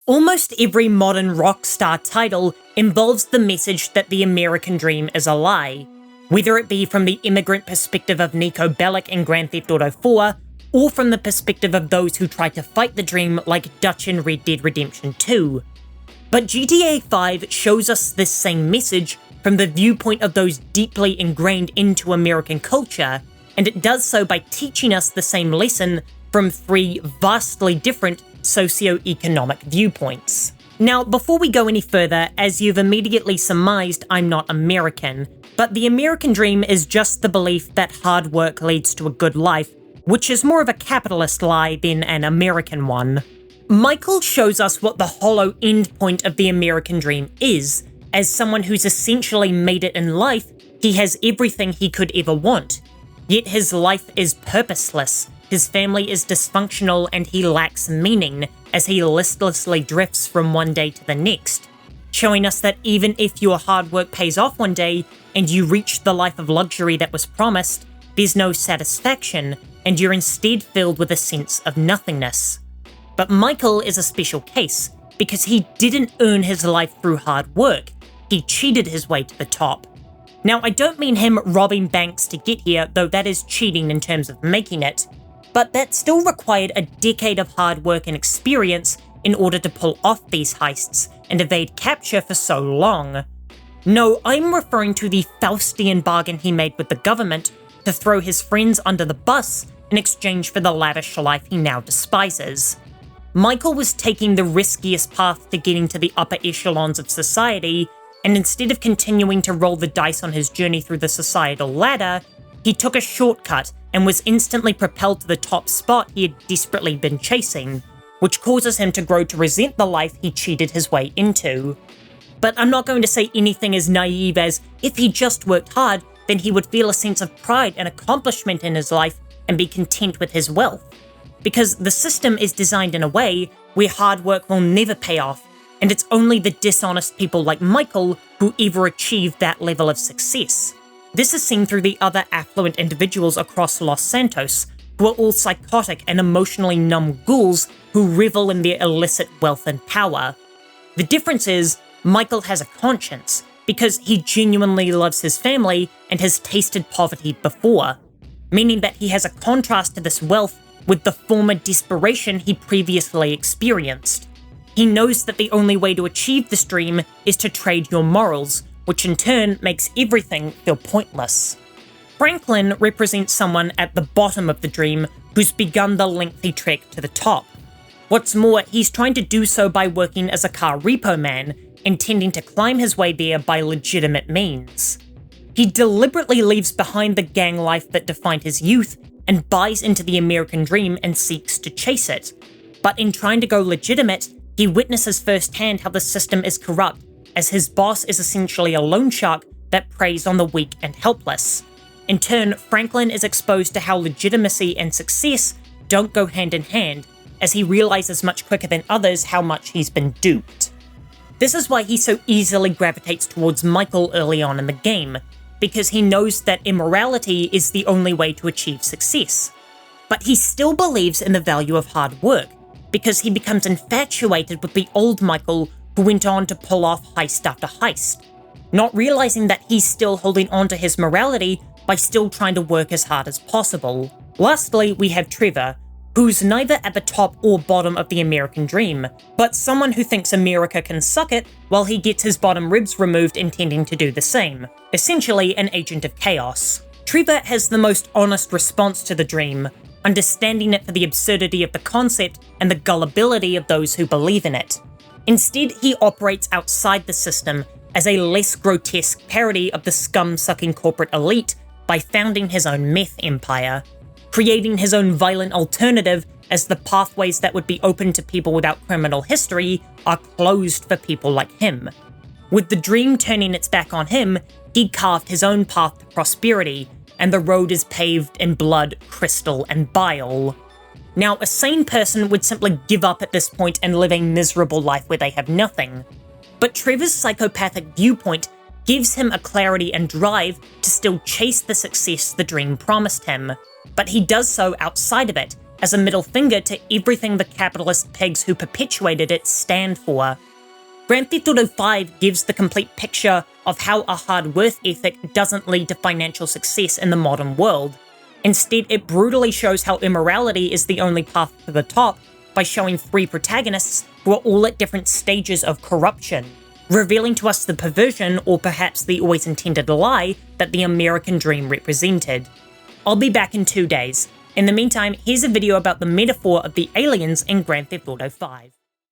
Almost every modern rock star title involves the message that the American dream is a lie, whether it be from the immigrant perspective of Niko Bellic in Grand Theft Auto 4, or from the perspective of those who try to fight the dream like Dutch in Red Dead Redemption 2. But GTA 5 shows us this same message from the viewpoint of those deeply ingrained into American culture, and it does so by teaching us the same lesson from three vastly different socio-economic viewpoints. Now, before we go any further, as you've immediately surmised, I'm not American, but the American dream is just the belief that hard work leads to a good life, which is more of a capitalist lie than an American one. Michael shows us what the hollow endpoint of the American dream is. As someone who's essentially made it in life, he has everything he could ever want. Yet his life is purposeless, his family is dysfunctional, and he lacks meaning as he listlessly drifts from one day to the next, showing us that even if your hard work pays off one day and you reach the life of luxury that was promised, there's no satisfaction, and you're instead filled with a sense of nothingness. But Michael is a special case, because he didn't earn his life through hard work, he cheated his way to the top. Now, I don't mean him robbing banks to get here, though that is cheating in terms of making it, but that still required a decade of hard work and experience in order to pull off these heists and evade capture for so long. No, I'm referring to the Faustian bargain he made with the government to throw his friends under the bus in exchange for the lavish life he now despises. Michael was taking the riskiest path to getting to the upper echelons of society, and instead of continuing to roll the dice on his journey through the societal ladder, he took a shortcut and was instantly propelled to the top spot he had desperately been chasing, which causes him to grow to resent the life he cheated his way into. But I'm not going to say anything as naive as, if he just worked hard, then he would feel a sense of pride and accomplishment in his life and be content with his wealth. Because the system is designed in a way where hard work will never pay off, and it's only the dishonest people like Michael who ever achieve that level of success. This is seen through the other affluent individuals across Los Santos, who are all psychotic and emotionally numb ghouls who revel in their illicit wealth and power. The difference is, Michael has a conscience, because he genuinely loves his family and has tasted poverty before, meaning that he has a contrast to this wealth with the former desperation he previously experienced. He knows that the only way to achieve this dream is to trade your morals, which in turn makes everything feel pointless. Franklin represents someone at the bottom of the dream who's begun the lengthy trek to the top. What's more, he's trying to do so by working as a car repo man, intending to climb his way there by legitimate means. He deliberately leaves behind the gang life that defined his youth and buys into the American dream and seeks to chase it. But in trying to go legitimate, he witnesses firsthand how the system is corrupt, as his boss is essentially a loan shark that preys on the weak and helpless. In turn, Franklin is exposed to how legitimacy and success don't go hand in hand, as he realizes much quicker than others how much he's been duped. This is why he so easily gravitates towards Michael early on in the game, because he knows that immorality is the only way to achieve success. But he still believes in the value of hard work, because he becomes infatuated with the old Michael who went on to pull off heist after heist, not realizing that he's still holding on to his morality by still trying to work as hard as possible. Lastly, we have Trevor, who's neither at the top or bottom of the American dream, but someone who thinks America can suck it while he gets his bottom ribs removed intending to do the same. Essentially, an agent of chaos. Trevor has the most honest response to the dream, understanding it for the absurdity of the concept and the gullibility of those who believe in it. Instead, he operates outside the system as a less grotesque parody of the scum-sucking corporate elite by founding his own meth empire, creating his own violent alternative as the pathways that would be open to people without criminal history are closed for people like him. With the dream turning its back on him, he carved his own path to prosperity, and the road is paved in blood, crystal, and bile. Now, a sane person would simply give up at this point and live a miserable life where they have nothing. But Trevor's psychopathic viewpoint gives him a clarity and drive to still chase the success the dream promised him. But he does so outside of it, as a middle finger to everything the capitalist pigs who perpetuated it stand for. Grand Theft Auto 5 gives the complete picture of how a hard work ethic doesn't lead to financial success in the modern world. Instead, it brutally shows how immorality is the only path to the top by showing 3 protagonists who are all at different stages of corruption, revealing to us the perversion, or perhaps the always intended lie, that the American dream represented. I'll be back in 2 days. In the meantime, here's a video about the metaphor of the aliens in Grand Theft Auto 5.